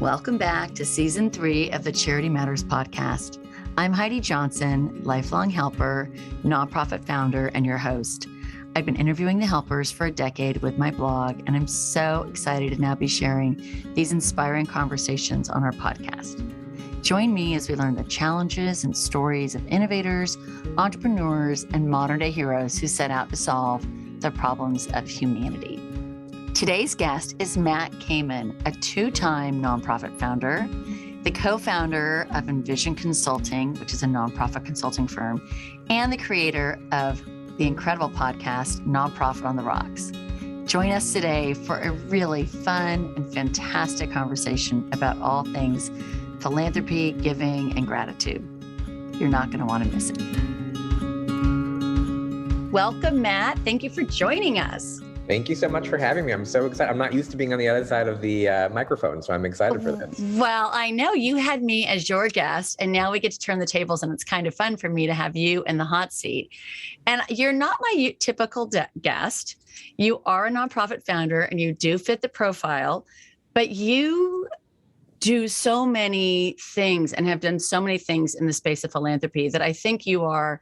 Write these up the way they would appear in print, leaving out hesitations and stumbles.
Welcome back to Season 3 of the Charity Matters podcast. I'm Heidi Johnson, lifelong helper, nonprofit founder, and your host. I've been interviewing the helpers for a decade with my blog, and I'm so excited to now be sharing these inspiring conversations on our podcast. Join me as we learn the challenges and stories of innovators, entrepreneurs, and modern-day heroes who set out to solve the problems of humanity. Today's guest is Matt Kamin, a two-time nonprofit founder, the co-founder of Envision Consulting, which is a nonprofit consulting firm, and the creator of the incredible podcast, NonProfit on the Rocks. Join us today for a really fun and fantastic conversation about all things philanthropy, giving, and gratitude. You're not going to want to miss it. Welcome, Matt. Thank you for joining us. Thank you so much for having me. I'm so excited. I'm not used to being on the other side of the microphone, so I'm excited for this. Well, I know you had me as your guest, and now we get to turn the tables, and it's kind of fun for me to have you in the hot seat. And you're not my typical guest. You are a nonprofit founder, and you do fit the profile, but you do so many things and have done so many things in the space of philanthropy that I think you are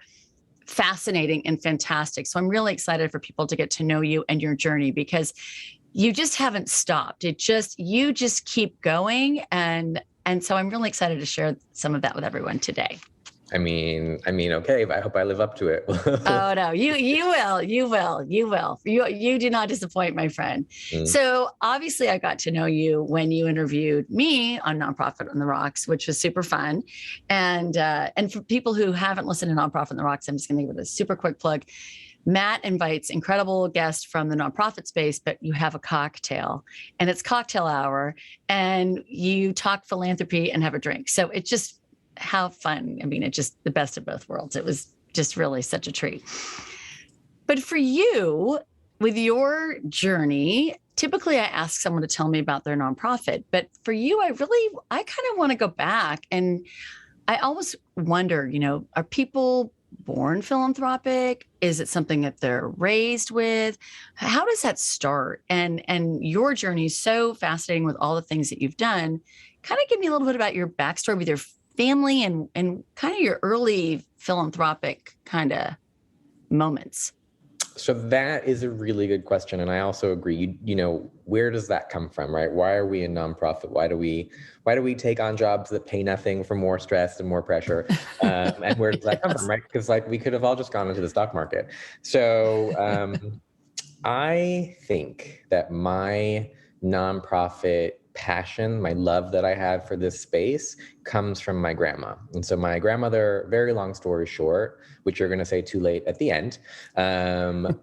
fascinating and fantastic. So I'm really excited for people to get to know you and your journey, because you just haven't stopped. You just keep going. And so I'm really excited to share some of that with everyone today. I mean, okay, I hope I live up to it. Oh no, you will. You do not disappoint, my friend. So obviously I got to know you when you interviewed me on NonProfit on the Rocks, which was super fun. And for people who haven't listened to NonProfit on the Rocks, I'm just going to give it a super quick plug. Matt invites incredible guests from the nonprofit space, but you have a cocktail, and it's cocktail hour, and you talk philanthropy and have a drink. So it's just how fun. I mean, it's just the best of both worlds. It was just really such a treat. But for you, with your journey, typically I ask someone to tell me about their nonprofit. But for you, I kind of want to go back. And I always wonder, are people born philanthropic? Is it something that they're raised with? How does that start? And your journey is so fascinating with all the things that you've done. Kind of give me a little bit about your backstory with your family and kind of your early philanthropic kind of moments. So that is a really good question. And I also agree, where does that come from, right? Why are we a nonprofit? Why do we take on jobs that pay nothing for more stress and more pressure? And where does that come from, right? Because we could have all just gone into the stock market. So I think that my nonprofit passion, my love that I have for this space comes from my grandma. And so my grandmother, very long story short, which you're going to say too late at the end. My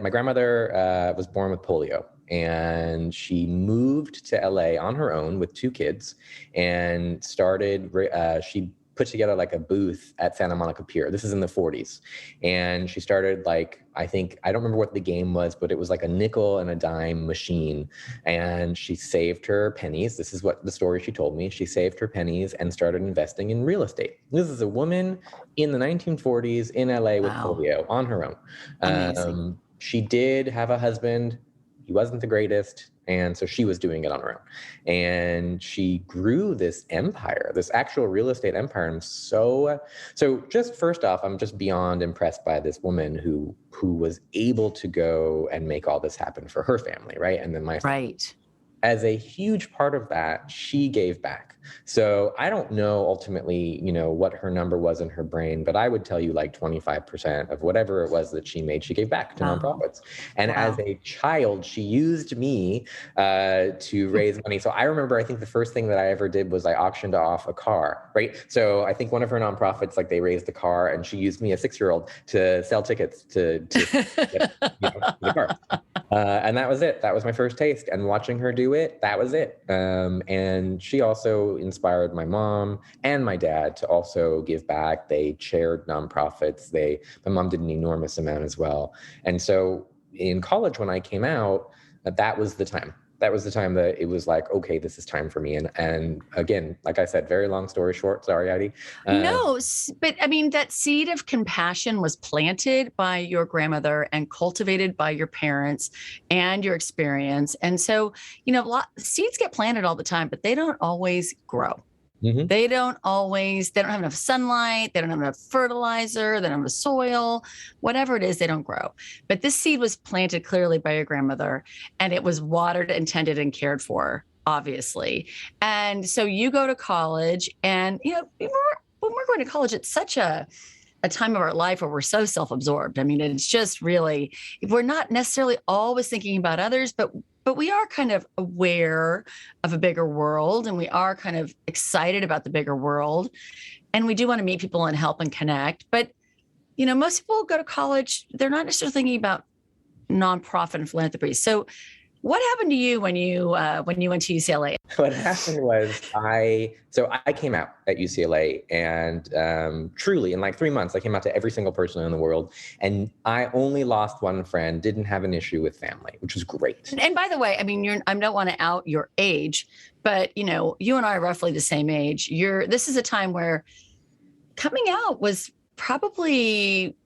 grandmother was born with polio, and she moved to LA on her own with two kids and she put together a booth at Santa Monica Pier. This is in the 40s. And she started I don't remember what the game was, but it was a nickel and a dime machine. And she saved her pennies. This is what the story she told me. She saved her pennies and started investing in real estate. This is a woman in the 1940s in LA with polio on her own. She did have a husband. He wasn't the greatest. And so she was doing it on her own. And she grew this empire, this actual real estate empire. And so just first off, I'm just beyond impressed by this woman who was able to go and make all this happen for her family, right? And then my family. Right. As a huge part of that, she gave back. So I don't know ultimately, what her number was in her brain, but I would tell you 25% of whatever it was that she made, she gave back to nonprofits. And as a child, she used me to raise money. So I remember, I think the first thing that I ever did was I auctioned off a car, right? So I think one of her nonprofits, they raised a car, and she used me, a 6-year-old, to sell tickets to get, the car. And that was it. That was my first taste. And watching her do it, that was it. And she also inspired my mom and my dad to also give back. They chaired nonprofits. My mom did an enormous amount as well. And so in college, when I came out, that was the time. that was the time that it was like, okay, this is time for me. And again, like I said, very long story short, sorry, Heidi. No, but I mean, that seed of compassion was planted by your grandmother and cultivated by your parents and your experience. And so, seeds get planted all the time, but they don't always grow. Mm-hmm. They don't have enough sunlight. They don't have enough fertilizer. They don't have enough soil, whatever it is, they don't grow. But this seed was planted clearly by your grandmother, and it was watered and tended and cared for, obviously. And so you go to college, and, when we're going to college, it's such a time of our life where we're so self-absorbed. I mean, it's just really, we're not necessarily always thinking about others, but we are kind of aware of a bigger world, and we are kind of excited about the bigger world. And we do want to meet people and help and connect. But, most people go to college, they're not necessarily thinking about nonprofit and philanthropy. So what happened to you when you went to UCLA? What happened was I came out at UCLA, and truly in like 3 months, I came out to every single person in the world, and I only lost one friend, didn't have an issue with family, which was great. And by the way, I mean, I don't want to out your age, but you and I are roughly the same age. This is a time where coming out was probably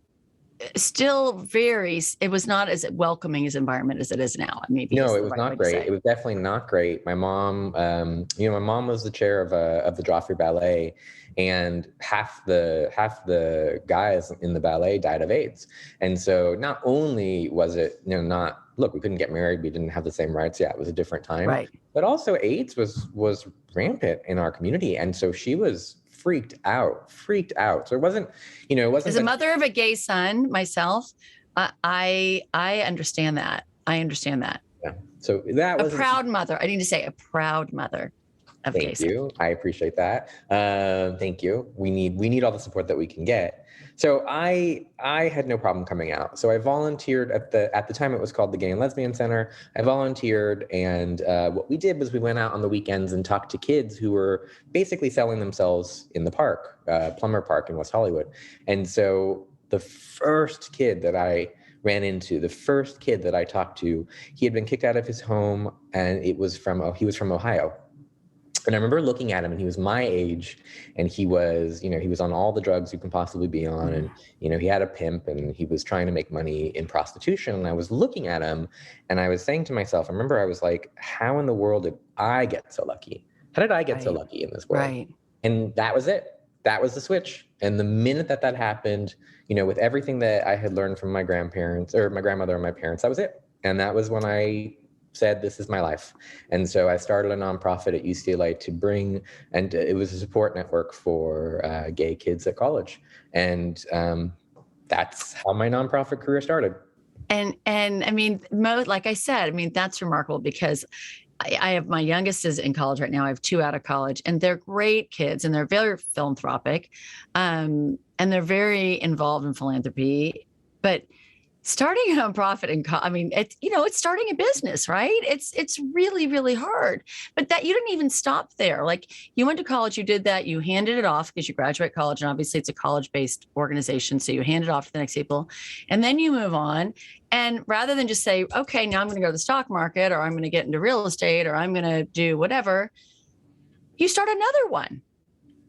still it was not as welcoming as environment as it is now. Maybe no, it was not great. It was definitely not great. My mom, my mom was the chair of the Joffrey Ballet, and half the guys in the ballet died of AIDS. And so not only was it, look, we couldn't get married, we didn't have the same rights. Yeah, it was a different time. Right. But also AIDS was rampant in our community, and so she was freaked out. So it wasn't. As a mother of a gay son myself, I understand that. Yeah. So that was a proud mother. I need to say a proud mother of gay son. Thank you. I appreciate that. Thank you. We need all the support that we can get. So I had no problem coming out. So I volunteered at the time it was called the Gay and Lesbian Center. I volunteered, and what we did was we went out on the weekends and talked to kids who were basically selling themselves in the park, Plummer Park in West Hollywood. And so the first kid that I ran into, the first kid that I talked to, he had been kicked out of his home, and he was from Ohio. And I remember looking at him, and he was my age, and he was on all the drugs you can possibly be on. And, he had a pimp, and he was trying to make money in prostitution. And I was looking at him, and I was saying to myself, I remember I was like, how in the world did I get so lucky? How did I get so lucky in this world? Right. And that was it. That was the switch. And the minute that happened, with everything that I had learned from my grandparents or my grandmother and my parents, that was it. And that was when I said, this is my life. And so I started a nonprofit at UCLA to bring, and it was a support network for gay kids at college. And that's how my nonprofit career started. And I mean, like I said, I mean, that's remarkable because I have, my youngest is in college right now. I have 2 out of college, and they're great kids, and they're very philanthropic, and they're very involved in philanthropy. But starting a nonprofit it's starting a business, right? It's really, really hard. But that you didn't even stop there. Like, you went to college, you did that, you handed it off because you graduate college, and obviously it's a college-based organization. So you hand it off to the next people, and then you move on. And rather than just say, okay, now I'm going to go to the stock market, or I'm going to get into real estate, or I'm going to do whatever, you start another one,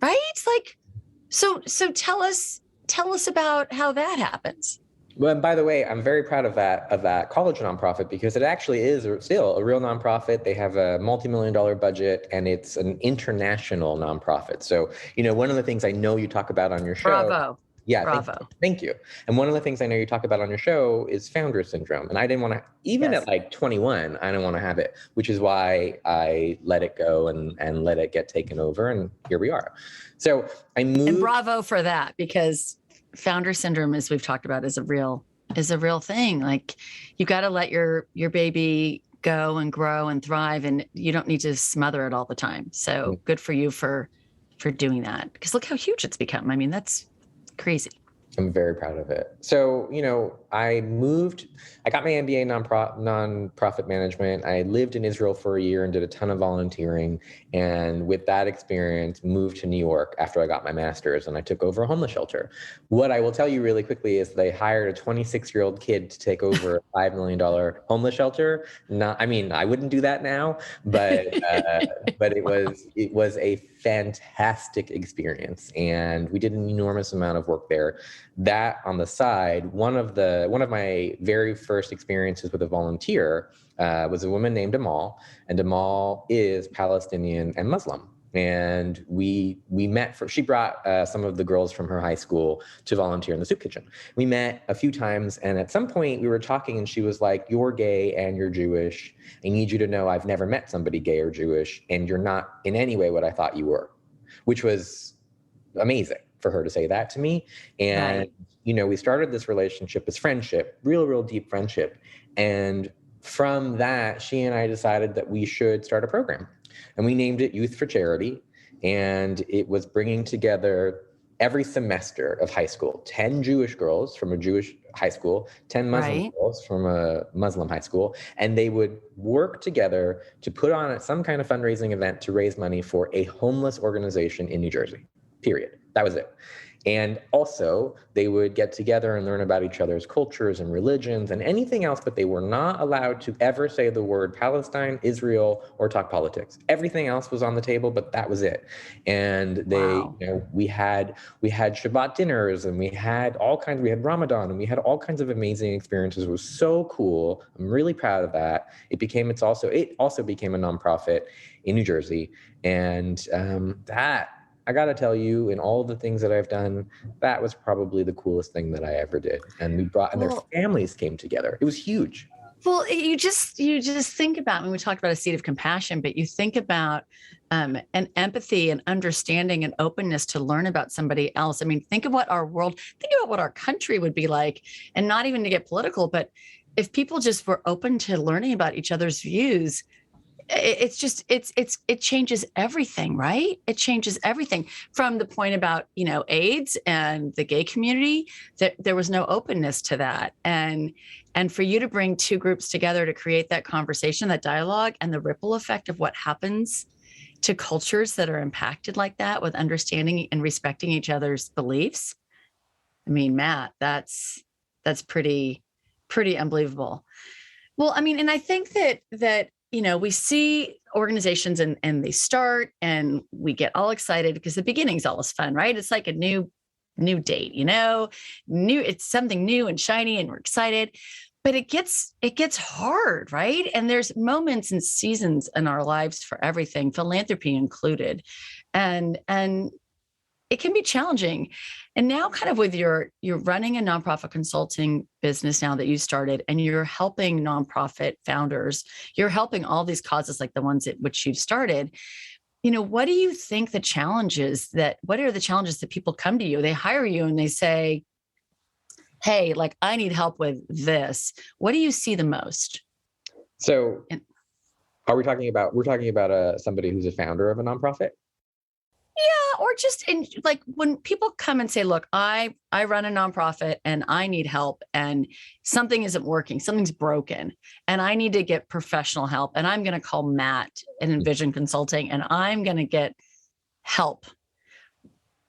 right? It's like, so tell us about how that happens. Well, and by the way, I'm very proud of that college nonprofit, because it actually is still a real nonprofit. They have a multi-million-dollar budget, and it's an international nonprofit. So, one of the things I know you talk about on your show. Bravo. Yeah. Bravo. Thank you. And one of the things I know you talk about on your show is founder syndrome. And I didn't want to, even at like 21, I didn't want to have it, which is why I let it go and let it get taken over. And here we are. So I moved. And bravo for that, because founder syndrome, as we've talked about, is a real thing. Like, you got to let your baby go and grow and thrive, and you don't need to smother it all the time. So good for you for doing that, because look how huge it's become. I mean, that's crazy. I'm very proud of it. So, I got my MBA in nonprofit management. I lived in Israel for a year and did a ton of volunteering. And with that experience, moved to New York after I got my master's, and I took over a homeless shelter. What I will tell you really quickly is they hired a 26-year-old kid to take over a $5 million homeless shelter. I wouldn't do that now, but it was a fantastic experience, and we did an enormous amount of work there. That on the side, one of my very first experiences with a volunteer was a woman named Amal, and Amal is Palestinian and Muslim. And we met she brought some of the girls from her high school to volunteer in the soup kitchen. We met a few times, and at some point we were talking, and she was like, "You're gay and you're Jewish. I need you to know I've never met somebody gay or Jewish, and you're not in any way what I thought you were," which was amazing for her to say that to me. And, Right. we started this relationship as friendship, real deep friendship. And from that, she and I decided that we should start a program, and we named it Youth for Charity. And it was bringing together every semester of high school, 10 Jewish girls from a Jewish high school, 10 Muslim Right. girls from a Muslim high school, and they would work together to put on some kind of fundraising event to raise money for a homeless organization in New Jersey. Period. That was it. And also, they would get together and learn about each other's cultures and religions and anything else, but they were not allowed to ever say the word Palestine, Israel, or talk politics. Everything else was on the table, but that was it. And Wow. we had Shabbat dinners, and we had Ramadan, and we had all kinds of amazing experiences. It was so cool. I'm really proud of that. It also became a nonprofit in New Jersey, and that, I got to tell you, in all the things that I've done, that was probably the coolest thing that I ever did. And and their families came together. It was huge. Well, you just think about, when we talked about a seed of compassion, but you think about an empathy and understanding and openness to learn about somebody else. I mean, think about what our country would be like, and not even to get political, but if people just were open to learning about each other's views, it changes everything, right? It changes everything, from the point about, AIDS and the gay community, that there was no openness to that. And for you to bring two groups together to create that conversation, that dialogue, and the ripple effect of what happens to cultures that are impacted like that, with understanding and respecting each other's beliefs. I mean, Matt, that's pretty unbelievable. Well, I mean, and I think that we see organizations and they start, and we get all excited because the beginning's always fun, right? It's like a new date, it's something new and shiny, and we're excited. But it gets hard, right? And there's moments and seasons in our lives for everything, philanthropy included. And it can be challenging. And now, kind of with you're running a nonprofit consulting business now that you started, and you're helping nonprofit founders, you're helping all these causes like the ones at which you've started. What do you think what are the challenges that people come to you? They hire you and they say, "Hey, like, I need help with this." What do you see the most? So we're talking about somebody who's a founder of a nonprofit? Yeah, or just like when people come and say, "Look, I run a nonprofit and I need help, and something isn't working, something's broken, and I need to get professional help, and I'm going to call Matt at Envision Consulting, and I'm going to get help."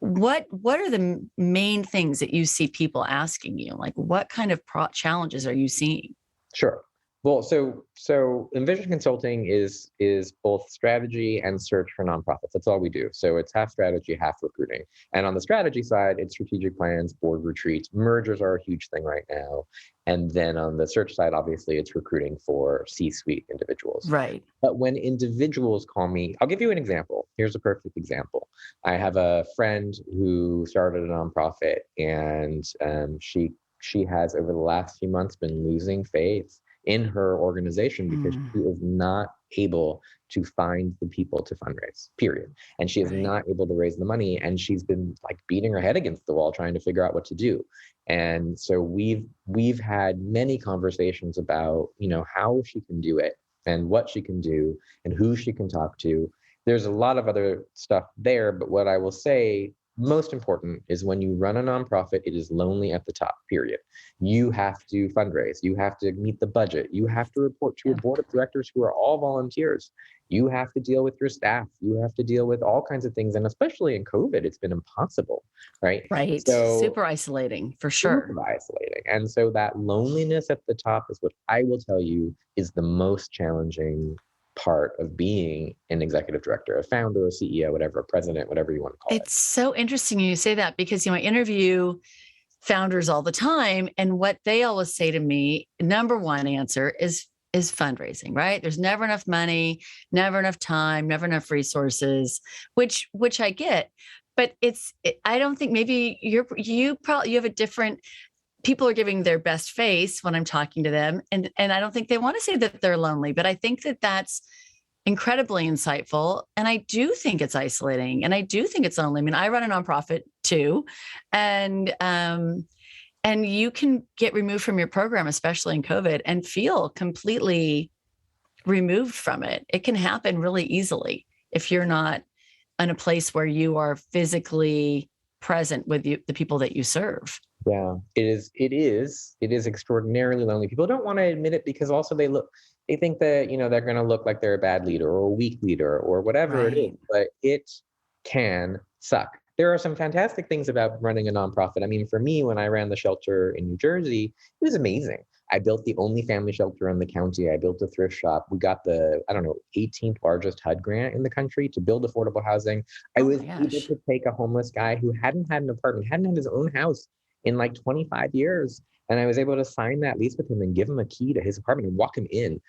What are the main things that you see people asking you? Like, what kind of challenges are you seeing? Sure. Well, so Envision Consulting is both strategy and search for nonprofits. That's all we do. So it's half strategy, half recruiting. And on the strategy side, it's strategic plans, board retreats. Mergers are a huge thing right now. And then on the search side, obviously, it's recruiting for C-suite individuals. Right. But when individuals call me, I'll give you an example. Here's a perfect example. I have a friend who started a nonprofit, and she has, over the last few months, been losing faith in her organization because she is not able to find the people to fundraise, period. And she is not able to raise the money, and she's been like beating her head against the wall trying to figure out what to do. And so we've had many conversations about, how she can do it and what she can do and who she can talk to. There's a lot of other stuff there, but what I will say most important is when you run a nonprofit, it is lonely at the top, period. You have to fundraise. You have to meet the budget. You have to report to a board of directors who are all volunteers. You have to deal with your staff. You have to deal with all kinds of things. And especially in COVID, it's been impossible, right? Right. So super isolating for sure. Super isolating. And so that loneliness at the top is what I will tell you is the most challenging part of being an executive director, a founder, a CEO, whatever, a president, whatever you want to call it. It's so interesting you say that because, I interview founders all the time. And what they always say to me, number one answer is fundraising, right? There's never enough money, never enough time, never enough resources, which I get. But I don't think maybe you have a different, people are giving their best face when I'm talking to them. And I don't think they want to say that they're lonely, but I think that that's incredibly insightful. And I do think it's isolating and I do think it's lonely. I run a nonprofit too. And you can get removed from your program, especially in COVID, and feel completely removed from it. It can happen really easily if you're not in a place where you are physically present with the people that you serve. Yeah, it is extraordinarily lonely. People don't want to admit it because also they think that, they're going to look like they're a bad leader or a weak leader or whatever it is, but it can suck. There are some fantastic things about running a nonprofit. For me, when I ran the shelter in New Jersey, it was amazing. I built the only family shelter in the county. I built a thrift shop. We got the, 18th largest HUD grant in the country to build affordable housing. I was able to take a homeless guy who hadn't had an apartment, hadn't had his own house in like 25 years. And I was able to sign that lease with him and give him a key to his apartment and walk him in.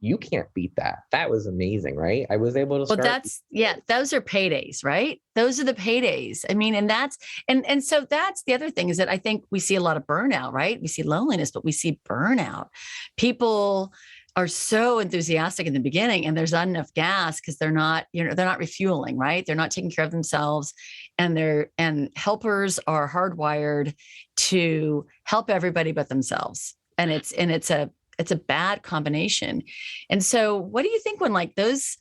You can't beat that. That was amazing, right? I was able to start. Well, those are paydays, right? Those are the paydays. And so that's the other thing is that I think we see a lot of burnout, right? We see loneliness, but we see burnout. People are so enthusiastic in the beginning and there's not enough gas because they're not refueling, right? They're not taking care of themselves and helpers are hardwired to help everybody but themselves. And it's a bad combination. And so what do you think when like those,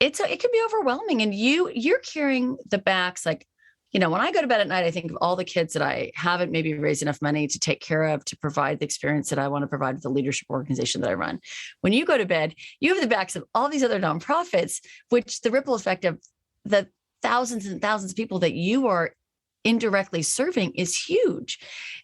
it can be overwhelming and you're carrying the backs, like, when I go to bed at night, I think of all the kids that I haven't maybe raised enough money to take care of, to provide the experience that I want to provide with the leadership organization that I run. When you go to bed, you have the backs of all these other nonprofits, which the ripple effect of the thousands and thousands of people that you are indirectly serving is huge.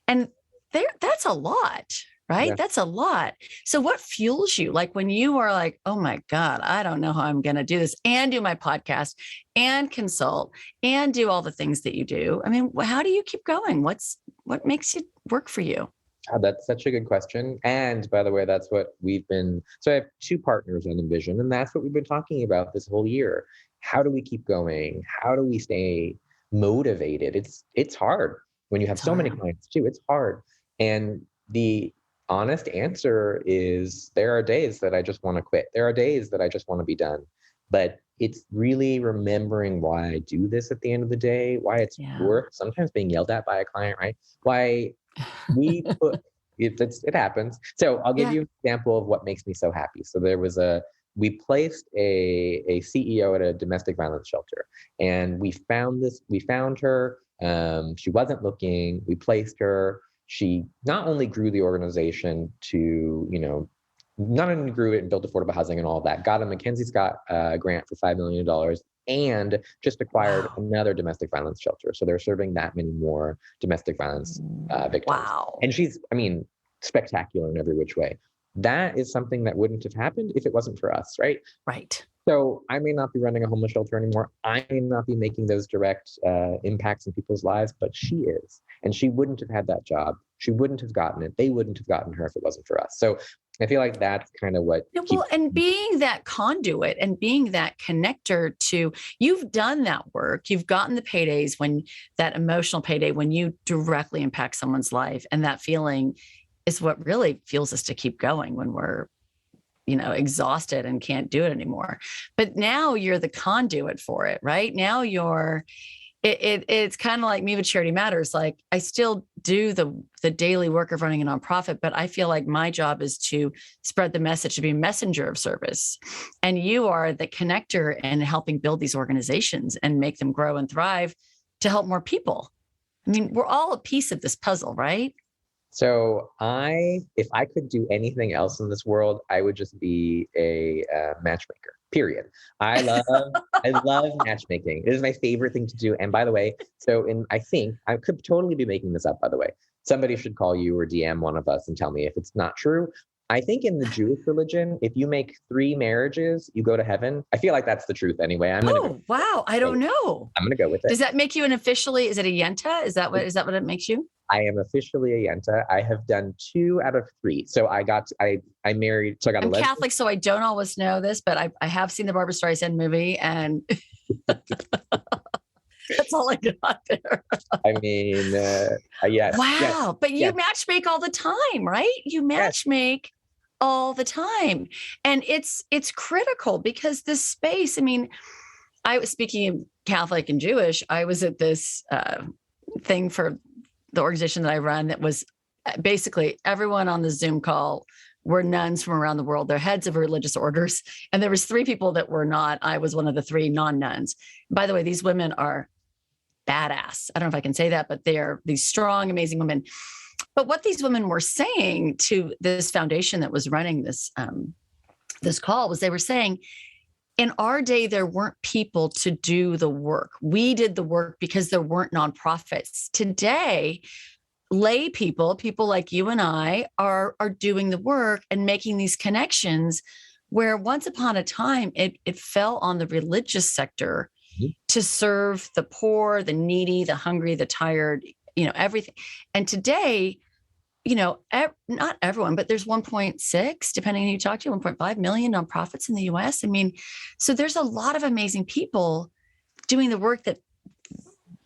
And that's a lot, right? Yeah. That's a lot. So what fuels you? Like when you are like, oh my God, I don't know how I'm going to do this and do my podcast and consult and do all the things that you do. How do you keep going? What makes it work for you? Oh, that's such a good question. And by the way, that's what so I have two partners on Envision, and that's what we've been talking about this whole year. How do we keep going? How do we stay motivated? It's hard when you have so many clients too. It's hard. And the honest answer is there are days that I just want to quit. There are days that I just want to be done. But it's really remembering why I do this at the end of the day, why it's worth sometimes being yelled at by a client, right? Why we put, it happens. So I'll give you an example of what makes me so happy. So we placed a CEO at a domestic violence shelter and we found her. She wasn't looking, we placed her. She not only grew the organization to, not only grew it and built affordable housing and all of that, got a Mackenzie Scott grant for $5 million and just acquired another domestic violence shelter. So they're serving that many more domestic violence victims. Wow. And she's, spectacular in every which way. That is something that wouldn't have happened if it wasn't for us, right? Right. So I may not be running a homeless shelter anymore. I may not be making those direct impacts in people's lives, but she is. And she wouldn't have had that job. She wouldn't have gotten it. They wouldn't have gotten her if it wasn't for us. So I feel like that's kind of what. And being that conduit and being that connector you've done that work. You've gotten the paydays, when that emotional payday, when you directly impact someone's life. And that feeling is what really fuels us to keep going when we're, exhausted and can't do it anymore. But now you're the conduit for it, right? Now you're it's kind of like me with Charity Matters. Like I still do the daily work of running a nonprofit, but I feel like my job is to spread the message, to be a messenger of service. And you are the connector in helping build these organizations and make them grow and thrive to help more people. I mean, we're all a piece of this puzzle, right? So if I could do anything else in this world, I would just be a matchmaker. Period. I love matchmaking. It is my favorite thing to do. And by the way, I think I could totally be making this up. By the way, somebody should call you or DM one of us and tell me if it's not true. I think in the Jewish religion, if you make 3 marriages, you go to heaven. I feel like that's the truth anyway. Wow. I don't know. I'm going to go with it. Does that make you is it a yenta? Is that what it makes you? I am officially a yenta. I have done 2 out of 3. So I married. So I got. I'm Catholic, so I don't always know this, but I have seen the Barbra Streisand movie, and that's all I got there. I mean, yes. Wow, yes, but you matchmake all the time, right? You matchmake all the time, and it's critical because this space. I mean, I was speaking of Catholic and Jewish. I was at this thing for the organization that I run that was basically everyone on the Zoom call were nuns from around the world. They're heads of religious orders. And there was 3 people that were not. I was one of the 3 non-nuns. By the way, these women are badass. I don't know if I can say that, but they are these strong, amazing women. But what these women were saying to this foundation that was running this call was they were saying, in our day, there weren't people to do the work. We did the work because there weren't nonprofits. Today, lay people like you and I are doing the work and making these connections where once upon a time, it fell on the religious sector to serve the poor, the needy, the hungry, the tired, everything. And today, not everyone, but there's 1.6, depending on who you talk to, 1.5 million nonprofits in the US. I mean, so there's a lot of amazing people doing the work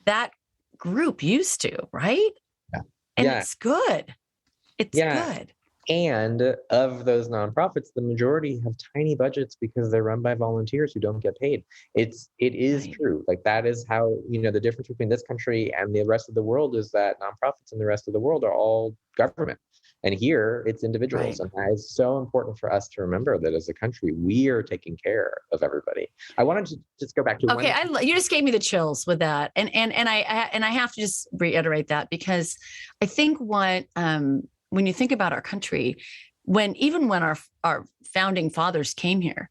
that group used to, right? Yeah. And it's good. It's good. And of those nonprofits, the majority have tiny budgets because they're run by volunteers who don't get paid. It is true. Like that is how, the difference between this country and the rest of the world is that nonprofits in the rest of the world are all government. And here it's individuals. Right. And that is so important for us to remember that as a country, we are taking care of everybody. I wanted to just go back to you just gave me the chills with that. And I have to just reiterate that because I think when you think about our country, when our founding fathers came here,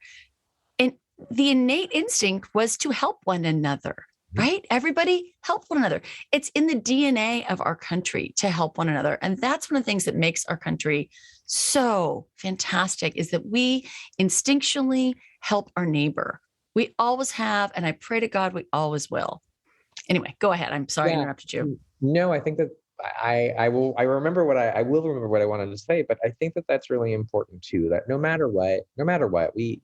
and the innate instinct was to help one another, right? Everybody help one another. It's in the DNA of our country to help one another. And that's one of the things that makes our country so fantastic is that we instinctually help our neighbor. We always have, and I pray to God we always will. Anyway, go ahead. I'm sorry I interrupted you. No, I think that I will remember what I wanted to say, but I think that that's really important too, that no matter what, we,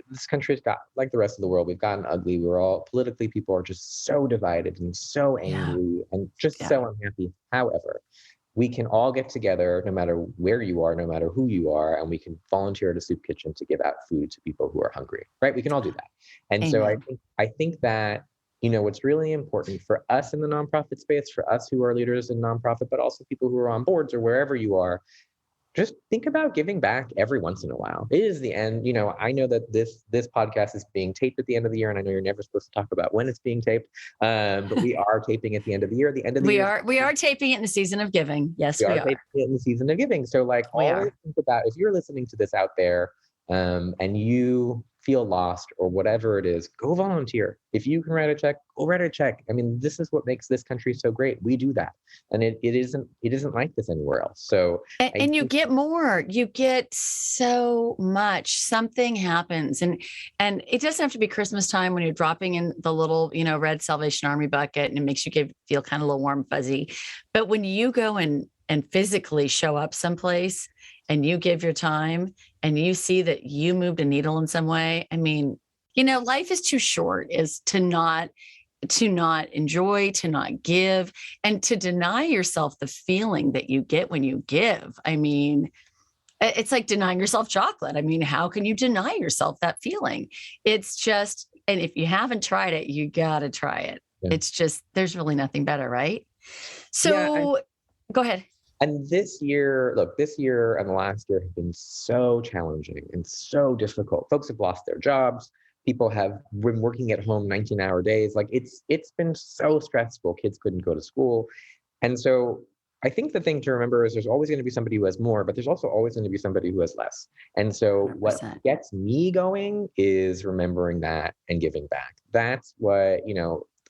this country's got, like the rest of the world, we've gotten ugly. Politically, people are just so divided and so angry and just so unhappy. However, we can all get together, no matter where you are, no matter who you are, and we can volunteer at a soup kitchen to give out food to people who are hungry, right? We can all do that. And Amen. So I think that, what's really important for us in the nonprofit space, for us who are leaders in nonprofit, but also people who are on boards or wherever you are, just think about giving back every once in a while. It is the end. I know that this podcast is being taped at the end of the year, and I know you're never supposed to talk about when it's being taped, but we are taping at the end of the year. We are taping it in the season of giving. Yes, we are taping it in the season of giving. So, always think about, if you're listening to this out there, and you feel lost or whatever it is, go volunteer. If you can write a check, go write a check. I mean, this is what makes this country so great. We do that. And it isn't like this anywhere else. So and you get more. You get so much. Something happens. And it doesn't have to be Christmas time when you're dropping in the little, red Salvation Army bucket and it makes you feel kind of a little warm and fuzzy. But when you go and physically show up someplace and you give your time and you see that you moved a needle in some way, I mean, life is too short is to not enjoy, to not give, and to deny yourself the feeling that you get when you give. I mean, it's like denying yourself chocolate. I mean, how can you deny yourself that feeling? It's just, and if you haven't tried it, you got to try it. Yeah. It's just, there's really nothing better, right? Yeah, So go ahead. and this year and the last year have been so challenging and so difficult. Folks have lost their jobs. People have been working at home 19-hour days. Like it's been so stressful. Kids couldn't go to school. And so I think the thing to remember is there's always going to be somebody who has more, but there's also always going to be somebody who has less. And so what 100%. gets me going is remembering that and giving back. That's what,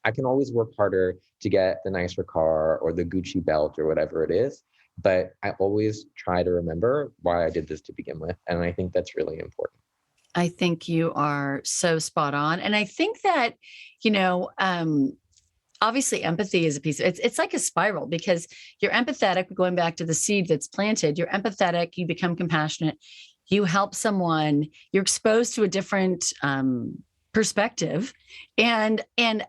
I can always work harder to get the nicer car or the Gucci belt or whatever it is. But I always try to remember why I did this to begin with. And I think that's really important. I think you are so spot on. And I think that, obviously empathy is a piece. It's like a spiral, because you're empathetic, going back to the seed that's planted, you're empathetic, you become compassionate, you help someone, you're exposed to a different perspective. And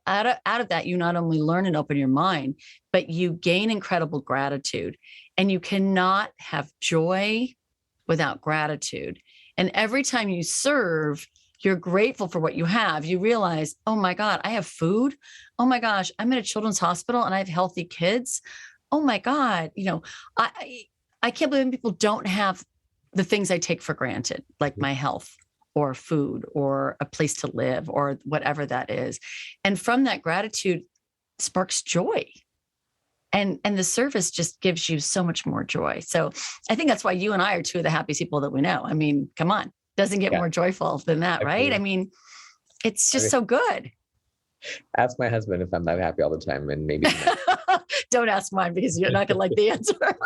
out of that, you not only learn and open your mind, but you gain incredible gratitude. And you cannot have joy without gratitude. And every time you serve, you're grateful for what you have. You realize, oh my God, I have food. Oh my gosh, I'm in a children's hospital and I have healthy kids. Oh my God, I can't believe people don't have the things I take for granted, like my health or food or a place to live or whatever that is. And from that, gratitude sparks joy. And the service just gives you so much more joy. So I think that's why you and I are two of the happiest people that we know. I mean, come on, doesn't get more joyful than that, right? I mean, it's just so good. Ask my husband if I'm that happy all the time, and maybe don't ask mine, because you're not going to like the answer.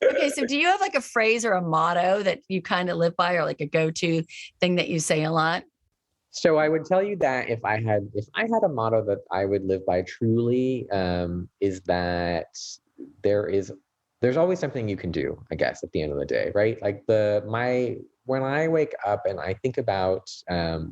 Okay. So do you have like a phrase or a motto that you kind of live by, or like a go-to thing that you say a lot? So I would tell you that if I had a motto that I would live by truly, is that there's always something you can do, I guess, at the end of the day, right? Like when I wake up and I think about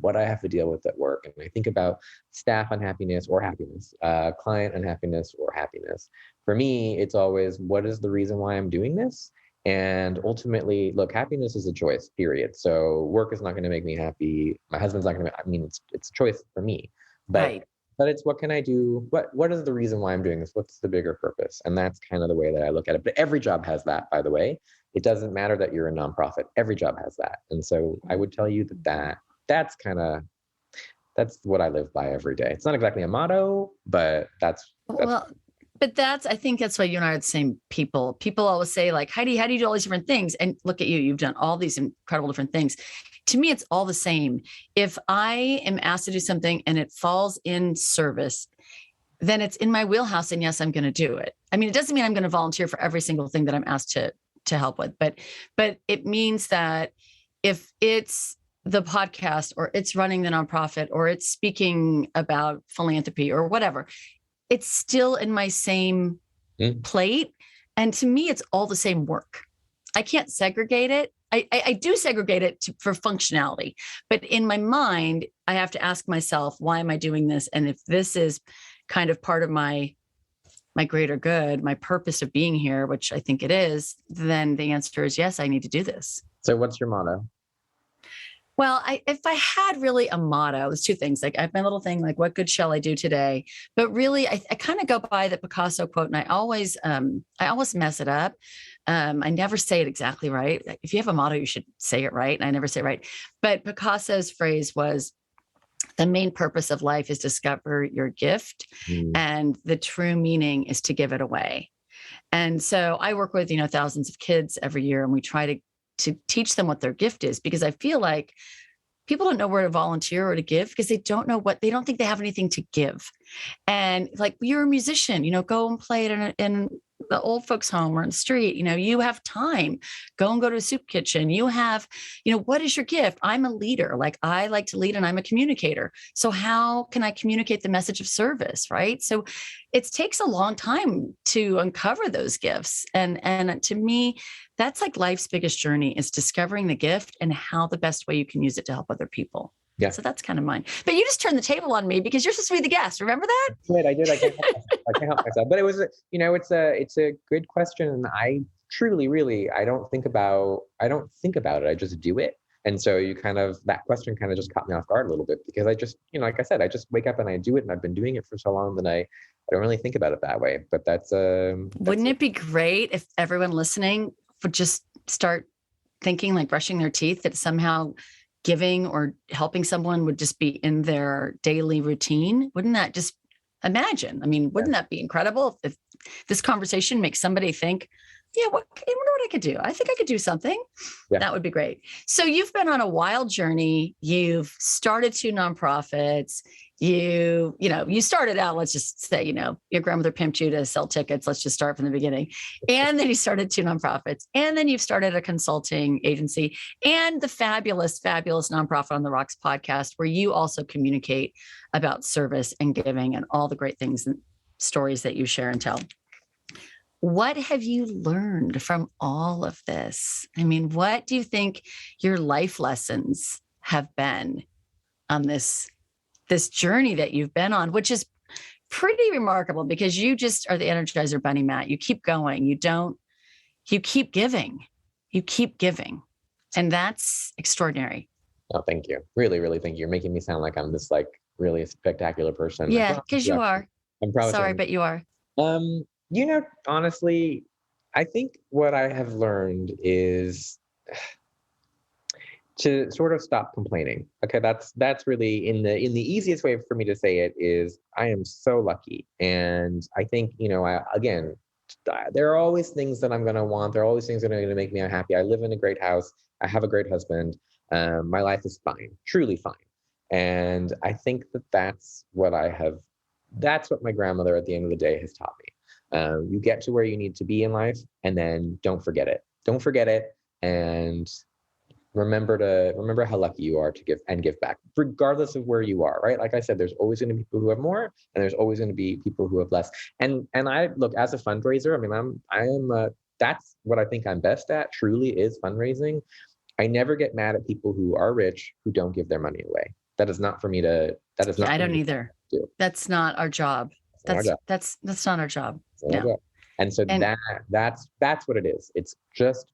what I have to deal with at work, and I think about staff unhappiness or happiness, client unhappiness or happiness, for me, it's always, what is the reason why I'm doing this? And ultimately, look, happiness is a choice, period. So work is not going to make me happy. My husband's not going to, it's a choice for me, but it's, what can I do? What is the reason why I'm doing this? What's the bigger purpose? And that's kind of the way that I look at it. But every job has that, by the way. It doesn't matter that you're a nonprofit. Every job has that. And so I would tell you that's what I live by every day. It's not exactly a motto, but that's but I think that's why you and I are the same people. People always say, like, Heidi, how do you do all these different things? And look at you, you've done all these incredible different things. To me, it's all the same. If I am asked to do something and it falls in service, then it's in my wheelhouse. And yes, I'm going to do it. I mean, it doesn't mean I'm going to volunteer for every single thing that I'm asked to help with, but it means that if it's the podcast, or it's running the nonprofit, or it's speaking about philanthropy or whatever, it's still in my same plate. And to me, it's all the same work. I can't segregate it. I do segregate it for functionality, but in my mind, I have to ask myself, why am I doing this? And if this is kind of part of my greater good, my purpose of being here, which I think it is, then the answer is yes, I need to do this. So what's your motto? Well, if I had really a motto, it's two things. Like I have my little thing, like, what good shall I do today? But really, I kind of go by the Picasso quote, and I always mess it up. I never say it exactly right. If you have a motto, you should say it right. And I never say it right. But Picasso's phrase was, the main purpose of life is discover your gift, and the true meaning is to give it away. And so I work with, thousands of kids every year, and we try to teach them what their gift is, because I feel like people don't know where to volunteer or to give, because they don't think they have anything to give. And like, you're a musician, go and play it in the old folks' home or in the street. You have time, go to a soup kitchen. You have, what is your gift? I'm a leader. Like, I like to lead, and I'm a communicator. So how can I communicate the message of service? Right. So it takes a long time to uncover those gifts. And to me, that's like life's biggest journey, is discovering the gift and how the best way you can use it to help other people. Yeah. So that's kind of mine. But you just turned the table on me, because you're supposed to be the guest. Remember that? I did. I can't help myself. But it was, it's a good question. And I truly, really, I don't think about it. I just do it. And so that question kind of just caught me off guard a little bit, because I just, like I said, I just wake up and I do it, and I've been doing it for so long that I don't really think about it that way. But wouldn't it be great if everyone listening would just start thinking, like brushing their teeth, that somehow giving or helping someone would just be in their daily routine? Wouldn't that just imagine? I mean, wouldn't that be incredible if this conversation makes somebody think, yeah, I wonder what I could do. I think I could do something. Yeah. That would be great. So you've been on a wild journey. You've started 2 nonprofits. You started out, let's just say, your grandmother pimped you to sell tickets. Let's just start from the beginning. And then you started 2 nonprofits. And then you've started a consulting agency and the fabulous, fabulous Nonprofit on the Rocks podcast, where you also communicate about service and giving and all the great things and stories that you share and tell. What have you learned from all of this? I mean, what do you think your life lessons have been on this journey that you've been on, which is pretty remarkable, because you just are the Energizer Bunny, Matt. You keep going. You keep giving. You keep giving. And that's extraordinary. Oh, thank you. Really, really thank you. You're making me sound like I'm this really spectacular person. Yeah, because you are. I'm probably sorry, but you are. Honestly, I think what I have learned is to sort of stop complaining. Okay, that's really in the easiest way for me to say it is I am so lucky, and I think there are always things that I'm going to want. There are always things that are going to make me unhappy. I live in a great house. I have a great husband. My life is fine, truly fine, and I think that's what my grandmother at the end of the day has taught me. You get to where you need to be in life, and then don't forget it, and remember how lucky you are to give back, regardless of where you are, right? Like I said, there's always going to be people who have more, and there's always going to be people who have less. And I look, as a fundraiser, I mean, that's what I think I'm best at, truly, is fundraising. I never get mad at people who are rich who don't give their money away. That is not for me to. That is not. I don't either. That's not our job. That's not our job. No. And so that's what it is. It's just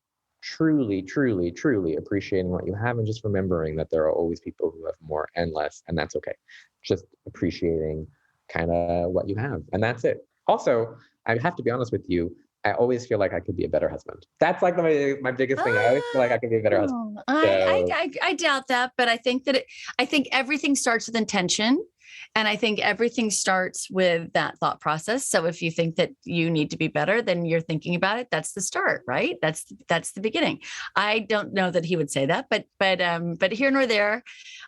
truly, truly, truly appreciating what you have, and just remembering that there are always people who have more and less, and that's okay. Just appreciating kind of what you have, and that's it. Also, I have to be honest with you, I always feel like I could be a better husband. That's like my biggest thing. I always feel like I could be a better husband. I doubt that, but I think everything starts with intention. And I think everything starts with that thought process. So if you think that you need to be better, then you're thinking about it. That's the start, right? That's the beginning. I don't know that he would say that, but here nor there,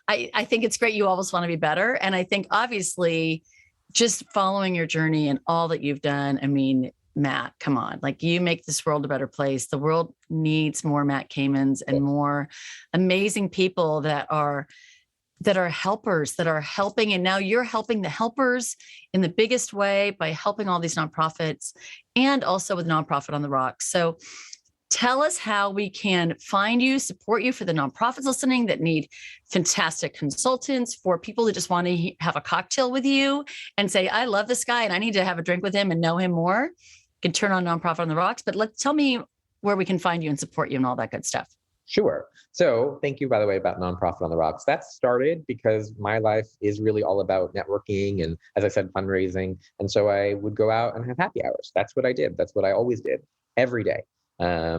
I think it's great. You always want to be better. And I think obviously just following your journey and all that you've done, I mean, Matt, come on, like, you make this world a better place. The world needs more Matt Kamins and more amazing people that are helpers, that are helping. And now you're helping the helpers in the biggest way by helping all these nonprofits, and also with Nonprofit on the Rocks. So tell us how we can find you, support you, for the nonprofits listening that need fantastic consultants, for people that just want to have a cocktail with you and say, I love this guy and I need to have a drink with him and know him more. You can turn on Nonprofit on the Rocks, but tell me where we can find you and support you and all that good stuff. Sure. So thank you, by the way, about Nonprofit on the Rocks. That started because my life is really all about networking and, as I said, fundraising. And so I would go out and have happy hours. That's what I did. That's what I always did every day,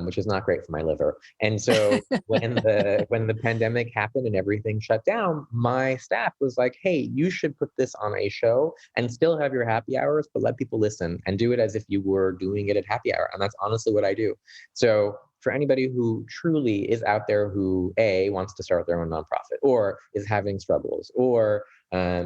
which is not great for my liver. And so when the pandemic happened and everything shut down, my staff was like, hey, you should put this on a show and still have your happy hours, but let people listen and do it as if you were doing it at happy hour. And that's honestly what I do. So for anybody who truly is out there who wants to start their own nonprofit, or is having struggles, or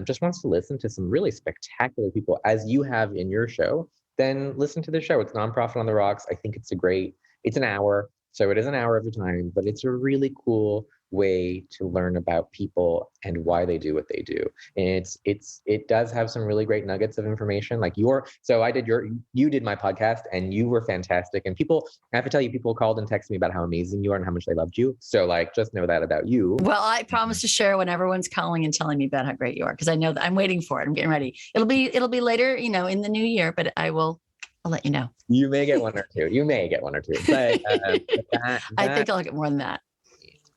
just wants to listen to some really spectacular people, as you have in your show, then listen to the show. It's Nonprofit on the Rocks. I think it's an hour. So it is an hour every time, but it's a really cool way to learn about people and why they do what they do. And it does have some really great nuggets of information. Like you did my podcast and you were fantastic. And I have to tell you, people called and texted me about how amazing you are and how much they loved you. So just know that about you. Well, I promise to share when everyone's calling and telling me about how great you are, because I know that I'm waiting for it. I'm getting ready. It'll be later, in the new year, but I'll let you know. You may get one or two. But I think I'll get more than that.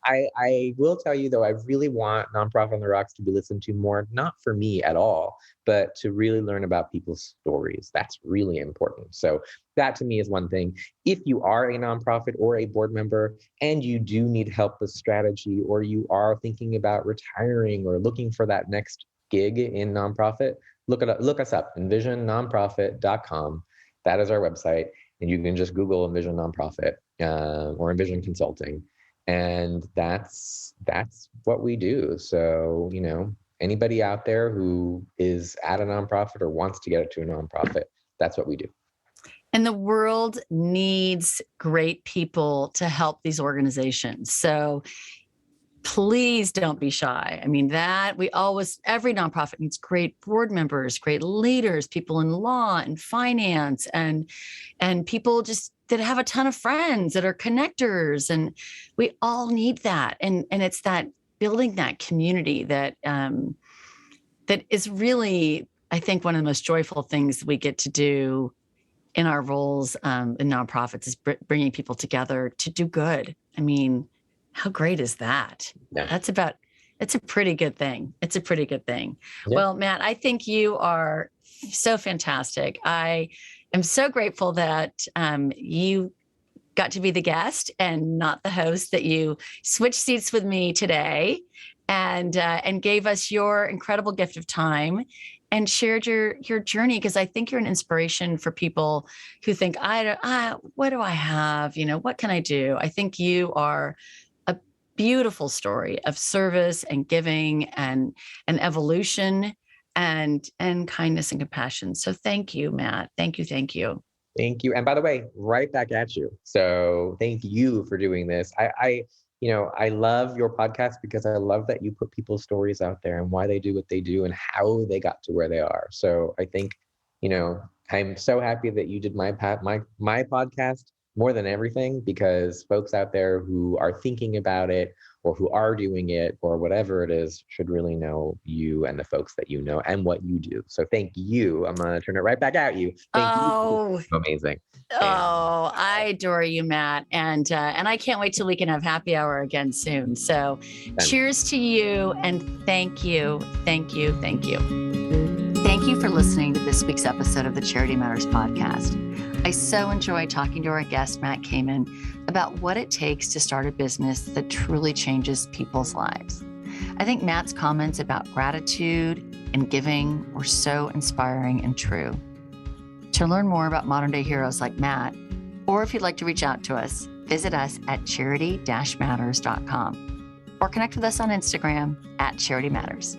I will tell you though, I really want Nonprofit on the Rocks to be listened to more, not for me at all, but to really learn about people's stories. That's really important. So that to me is one thing. If you are a nonprofit or a board member and you do need help with strategy, or you are thinking about retiring or looking for that next gig in nonprofit, look us up, envisionnonprofit.com. That is our website. And you can just Google Envision Nonprofit or Envision Consulting. And that's what we do. So, anybody out there who is at a nonprofit or wants to get it to a nonprofit, that's what we do. And the world needs great people to help these organizations. So please don't be shy. I mean, every nonprofit needs great board members, great leaders, people in law and finance, and people just that have a ton of friends that are connectors. And we all need that. And it's that building that community that is really, I think, one of the most joyful things we get to do in our roles in nonprofits is bringing people together to do good. I mean, how great is that? Yeah. It's a pretty good thing. It's a pretty good thing. Yeah. Well, Matt, I think you are so fantastic. I am so grateful that you got to be the guest and not the host, that you switched seats with me today and gave us your incredible gift of time and shared your journey, because I think you're an inspiration for people who think, what do I have? What can I do? I think you are a beautiful story of service and giving and evolution and kindness and compassion. So thank you, Matt. Thank you. Thank you. Thank you. And by the way, right back at you. So thank you for doing this. I love your podcast because I love that you put people's stories out there and why they do what they do and how they got to where they are. So I think, I'm so happy that you did my podcast more than everything, because folks out there who are thinking about it or who are doing it or whatever it is should really know you and the folks that you know and what you do. So thank you. I'm going to turn it right back at you. Thank you. Amazing. Oh, I adore you, Matt. And I can't wait till we can have happy hour again soon. So cheers to you and thank you. Thank you. Thank you. Thank you for listening to this week's episode of the Charity Matters podcast. I so enjoy talking to our guest, Matt Kamin, about what it takes to start a business that truly changes people's lives. I think Matt's comments about gratitude and giving were so inspiring and true. To learn more about modern day heroes like Matt, or if you'd like to reach out to us, visit us at charity-matters.com or connect with us on Instagram at Charity Matters.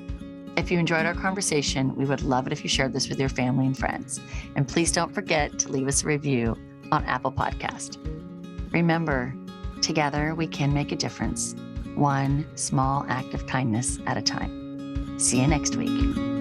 If you enjoyed our conversation, we would love it if you shared this with your family and friends. And please don't forget to leave us a review on Apple Podcast. Remember, together we can make a difference, one small act of kindness at a time. See you next week.